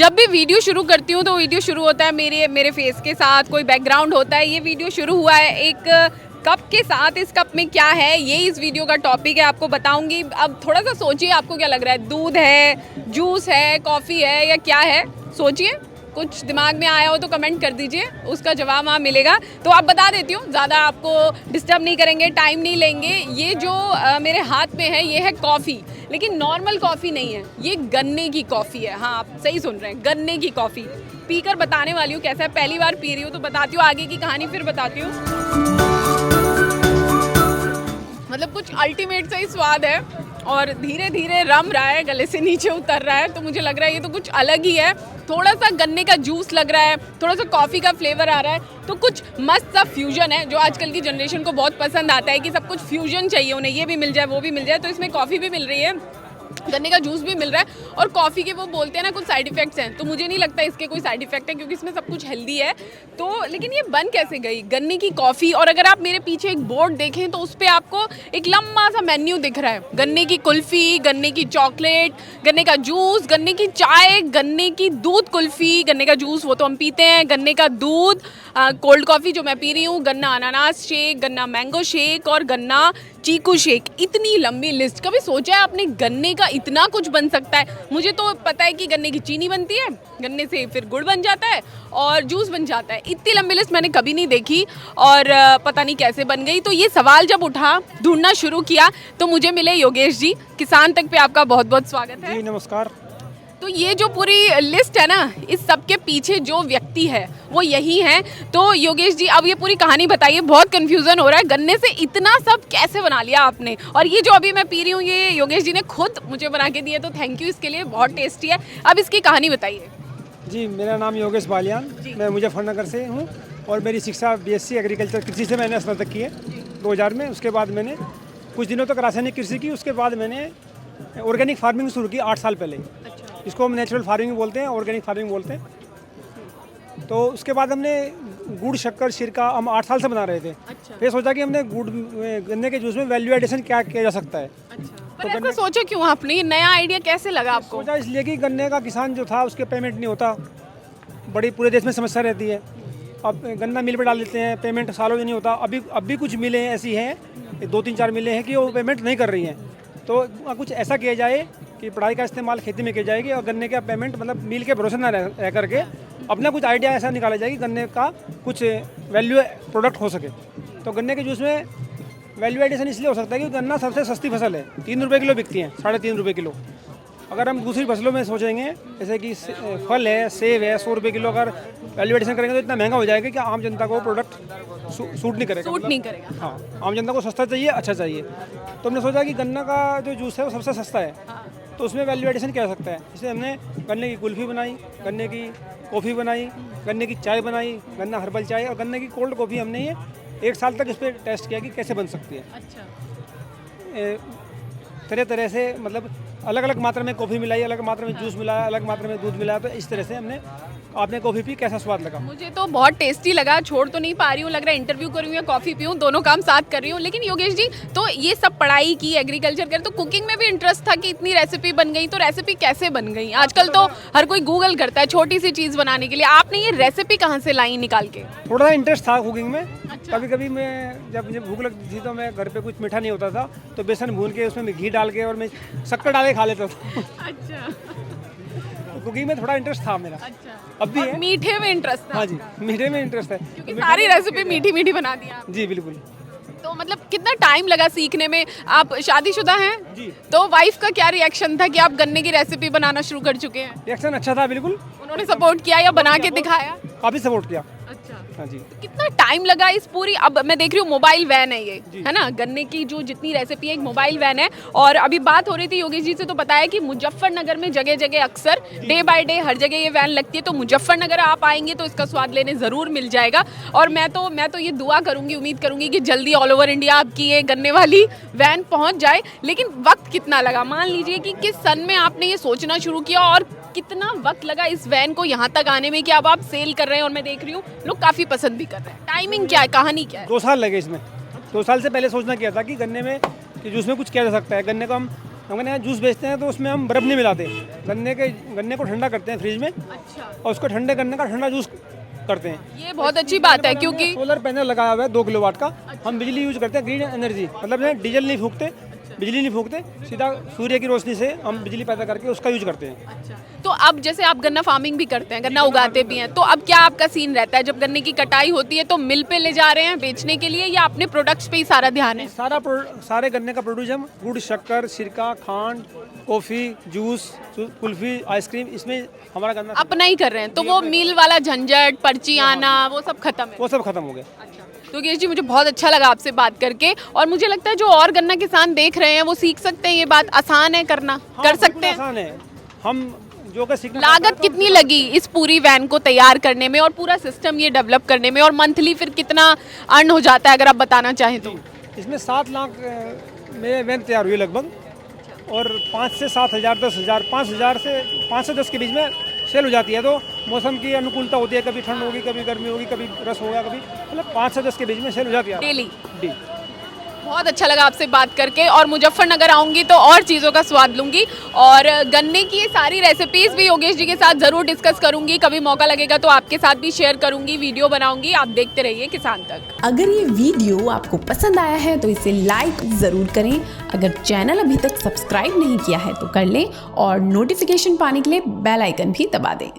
जब भी वीडियो शुरू करती हूँ तो वीडियो शुरू होता है मेरे फेस के साथ, कोई बैकग्राउंड होता है। ये वीडियो शुरू हुआ है एक कप के साथ। इस कप में क्या है ये इस वीडियो का टॉपिक है, आपको बताऊंगी। अब थोड़ा सा सोचिए आपको क्या लग रहा है, दूध है, जूस है, कॉफ़ी है या क्या है? सोचिए, कुछ दिमाग में आया हो तो कमेंट कर दीजिए, उसका जवाब वहाँ मिलेगा। तो आप बता देती हूँ, ज़्यादा आपको डिस्टर्ब नहीं करेंगे, टाइम नहीं लेंगे। ये जो मेरे हाथ में है ये है कॉफ़ी, लेकिन नॉर्मल कॉफ़ी नहीं है, ये गन्ने की कॉफ़ी है। हाँ, आप सही सुन रहे हैं, गन्ने की कॉफ़ी। पीकर बताने वाली हूँ कैसा है, पहली बार पी रही हूँ तो बताती हूँ, आगे की कहानी फिर बताती हूँ। मतलब कुछ अल्टीमेट सा ही स्वाद है और धीरे धीरे रम रहा है, गले से नीचे उतर रहा है। तो मुझे लग रहा है ये तो कुछ अलग ही है। थोड़ा सा गन्ने का जूस लग रहा है, थोड़ा सा कॉफ़ी का फ्लेवर आ रहा है। तो कुछ मस्त सा फ्यूजन है जो आजकल की जनरेशन को बहुत पसंद आता है कि सब कुछ फ्यूजन चाहिए उन्हें, ये भी मिल जाए वो भी मिल जाए। तो इसमें कॉफ़ी भी मिल रही है, गन्ने का जूस भी मिल रहा है और कॉफ़ी के वो बोलते हैं ना कुछ साइड इफेक्ट्स हैं, तो मुझे नहीं लगता इसके कोई साइड इफेक्ट है क्योंकि इसमें सब कुछ हेल्दी है। तो लेकिन ये बन कैसे गई गन्ने की कॉफ़ी? और अगर आप मेरे पीछे एक बोर्ड देखें तो उस पर आपको एक लंबा सा मेन्यू दिख रहा है। गन्ने की कुल्फ़ी, गन्ने की चॉकलेट, गन्ने का जूस, गन्ने की चाय, गन्ने की दूध कुल्फ़ी, गन्ने का जूस वो तो हम पीते हैं, गन्ने का दूध, कोल्ड कॉफ़ी जो मैं पी रही हूँ, गन्ना अनानास शेक, गन्ना मैंगो शेक और गन्ना चीकू शेक। इतनी लंबी लिस्ट, कभी सोचा है आपने गन्ने का इतना कुछ बन सकता है? मुझे तो पता है कि गन्ने की चीनी बनती है, गन्ने से फिर गुड़ बन जाता है और जूस बन जाता है। इतनी लंबी लिस्ट मैंने कभी नहीं देखी और पता नहीं कैसे बन गई। तो ये सवाल जब उठा, ढूंढना शुरू किया तो मुझे मिले योगेश जी। किसान तक पे आपका बहुत बहुत स्वागत है। जी नमस्कार। तो ये जो पूरी लिस्ट है ना, इस सब के पीछे जो व्यक्ति है वो यही है। तो योगेश जी अब ये पूरी कहानी बताइए, बहुत कंफ्यूजन हो रहा है, गन्ने से इतना सब कैसे बना लिया आपने? और ये जो अभी मैं पी रही हूँ ये योगेश जी ने खुद मुझे बना के दिए, तो थैंक यू इसके लिए, बहुत टेस्टी है। अब इसकी कहानी बताइए। जी मेरा नाम योगेश बालियान, मैं मुजफ्फरनगर से हूँ और मेरी शिक्षा बीएससी एग्रीकल्चर कृषि से मैंने स्नातक की है 2000 में। उसके बाद मैंने कुछ दिनों तक रासायनिक कृषि की, उसके बाद मैंने ऑर्गेनिक फार्मिंग शुरू की 8 साल पहले। इसको हम नेचुरल फार्मिंग बोलते हैं, ऑर्गेनिक फार्मिंग बोलते हैं। तो उसके बाद हमने गुड़, शक्कर, सिरका हम 8 साल से बना रहे थे। फिर सोचा कि हमने गुड़, गन्ने के जूस में वैल्यू एडिशन क्या किया जा सकता है। पर ऐसा सोचा क्यों आपने? ये नया आइडिया कैसे लगा आपको? सोचा इसलिए कि गन्ने का किसान जो था उसके पेमेंट नहीं होता, बड़ी पूरे देश में समस्या रहती है। अब गन्ना मिल पर डाल देते हैं, पेमेंट सालों में नहीं होता। अब भी कुछ मिलें ऐसी हैं, 2-3-4 मिलें हैं कि वो पेमेंट नहीं कर रही हैं। तो कुछ ऐसा किया जाए कि पढ़ाई का इस्तेमाल खेती में किया जाएगी और गन्ने का पेमेंट मतलब मिल के भरोसे ना रह करके अपना कुछ आइडिया ऐसा निकाला जाए कि गन्ने का कुछ वैल्यू प्रोडक्ट हो सके। तो गन्ने के जूस में वैल्यू एडिशन इसलिए हो सकता है कि गन्ना सबसे सस्ती फसल है, 3 रुपये किलो बिकती है, 3.5 रुपये किलो। अगर हम दूसरी फसलों में सोचेंगे जैसे कि फल है, सेब है, 100 रुपये किलो, अगर वैल्यू एडिशन करेंगे तो इतना महंगा हो जाएगा कि आम जनता को प्रोडक्ट सूट नहीं करेगा। सूट नहीं करेगा। हाँ, आम जनता को सस्ता चाहिए, अच्छा चाहिए। तो हमने सोचा कि गन्ना का जो जूस है वो सबसे सस्ता है, तो उसमें वैल्यू एडिशन क्या हो सकता है। इसलिए हमने गन्ने की कुल्फ़ी बनाई, गन्ने की कॉफ़ी बनाई, गन्ने की चाय बनाई, गन्ना हर्बल चाय और गन्ने की कोल्ड कॉफ़ी। हमने ये 1 साल तक इस पर टेस्ट किया कि कैसे बन सकती है। तरह तरह से मतलब अलग अलग मात्रा में कॉफ़ी मिलाई, अलग मात्रा में जूस मिलाया, अलग मात्रा में दूध मिलाया। तो इस तरह से हमने, आपने कॉफ़ी पी, कैसा स्वाद लगा? मुझे तो बहुत टेस्टी लगा, छोड़ तो नहीं पा रही हूँ। लग रहा है इंटरव्यू करूँ या कॉफ़ी पीऊँ, दोनों काम साथ कर रही हूँ। लेकिन योगेश जी, तो ये सब पढ़ाई की, एग्रीकल्चर कर, तो कुकिंग में भी इंटरेस्ट था कि इतनी रेसिपी बन गई। तो रेसिपी कैसे बन गई? आजकल तो हर कोई गूगल करता है छोटी सी चीज़ बनाने के लिए, आपने ये रेसिपी कहाँ से लाई निकाल के? थोड़ा इंटरेस्ट था कुकिंग में। कभी कभी मैं, जब मुझे भूख लगती थी तो मैं घर पे कुछ मीठा नहीं होता था तो बेसन भून के उसमें घी डाल के और मैं शक्कर डाल के खा लेता था। अच्छा, कुकिंग में थोड़ा इंटरेस्ट था मेरा। अच्छा। अब भी है। मीठे में इंटरेस्ट था? हाँ जी, मीठे में इंटरेस्ट है क्योंकि सारी रेसिपी मीठी मीठी बना दी आप। जी बिल्कुल। तो मतलब कितना टाइम लगा सीखने में? आप शादीशुदा हैं? जी। तो वाइफ का क्या रिएक्शन था कि आप गन्ने की रेसिपी बनाना शुरू कर चुके हैं? रिएक्शन अच्छा था, बिल्कुल। उन्होंने सपोर्ट किया या बना के दिखाया? काफ़ी सपोर्ट किया। अच्छा। हाँ जी। तो कितना टाइम लगा इस पूरी, अब मैं देख रही हूँ मोबाइल वैन है ये, है ना? गन्ने की जो जितनी रेसिपी है एक मोबाइल वैन है। और अभी बात हो रही थी योगेश जी से तो बताया कि मुजफ्फरनगर में जगह जगह अक्सर डे बाय डे हर जगह ये वैन लगती है। तो मुजफ्फरनगर आप आएंगे तो इसका स्वाद लेने ज़रूर मिल जाएगा। और मैं तो ये दुआ करूँगी, उम्मीद करूँगी कि जल्दी ऑल ओवर इंडिया आपकी ये गन्ने वाली वैन पहुँच जाए। लेकिन वक्त कितना लगा? मान लीजिए कि किस सन में आपने ये सोचना शुरू किया और कितना वक्त लगा इस वैन को यहाँ तक आने में कि अब आप सेल कर रहे हैं और मैं देख रही हूँ लोग काफ़ी पसंद भी कर रहे हैं? टाइमिंग क्या है, कहानी क्या है? 2 साल लगे इसमें। 2 साल से पहले सोचना किया था कि गन्ने में कि जूस में कुछ किया जा सकता है। गन्ने को हम हमारे यहाँ जूस बेचते हैं तो उसमें हम बर्फ़ नहीं मिलाते, गन्ने को ठंडा करते हैं फ्रिज में अच्छा, और उसको ठंडे करने का ठंडा जूस करते हैं। ये बहुत अच्छी बात है क्योंकि सोलर पैनल लगाया हुआ है 2 किलोवाट का। हम बिजली यूज करते हैं ग्रीन एनर्जी, मतलब डीजल नहीं फूकते, बिजली नहीं फूकते, सीधा सूर्य की रोशनी से हम बिजली पैदा करके उसका यूज करते हैं। अच्छा, तो अब जैसे आप गन्ना फार्मिंग भी करते हैं, गन्ना उगाते भी हैं, तो अब क्या आपका सीन रहता है जब गन्ने की कटाई होती है तो मिल पे ले जा रहे हैं बेचने के लिए या अपने प्रोडक्ट्स पे ही सारा ध्यान है? सारे गन्ने का प्रोड्यूस हम गुड़, शक्कर, सिरका, खांड, कॉफ़ी, जूस, कुल्फी, आइसक्रीम, इसमें हमारा गन्ना अपना ही कर रहे हैं, तो वो मिल वाला झंझट, पर्ची आना, वो सब खत्म है। वो सब खत्म हो गया। तो योगेश जी, मुझे बहुत अच्छा लगा आपसे बात करके और मुझे लगता है जो और गन्ना किसान देख रहे हैं वो सीख सकते हैं, ये बात आसान है करना, कर सकते हैं। आसान है, हम जो का सीखना। लागत कितनी लगी इस पूरी वैन को तैयार करने में और पूरा सिस्टम ये डेवलप करने में, और मंथली फिर कितना अर्न हो जाता है अगर आप बताना चाहें तो? इसमें 7 लाख में वैन तैयार हुई लगभग, और 5 से 7 हज़ार, 10 हज़ार, 5 से 10 के बीच में सेल हो जाती है। तो मौसम की अनुकूलता होती है, कभी ठंड होगी, कभी गर्मी होगी, कभी रस होगा, कभी मतलब 5 से 10 के बीच में सेल हो जाती है डेली। डी। बहुत अच्छा लगा आपसे बात करके, और मुजफ्फरनगर आऊँगी तो और चीज़ों का स्वाद लूँगी और गन्ने की ये सारी रेसिपीज़ भी योगेश जी के साथ ज़रूर डिस्कस करूँगी। कभी मौका लगेगा तो आपके साथ भी शेयर करूँगी, वीडियो बनाऊँगी। आप देखते रहिए किसान तक। अगर ये वीडियो आपको पसंद आया है तो इसे लाइक ज़रूर करें। अगर चैनल अभी तक सब्सक्राइब नहीं किया है तो कर लें और नोटिफिकेशन पाने के लिए बेल आइकन भी दबा दें।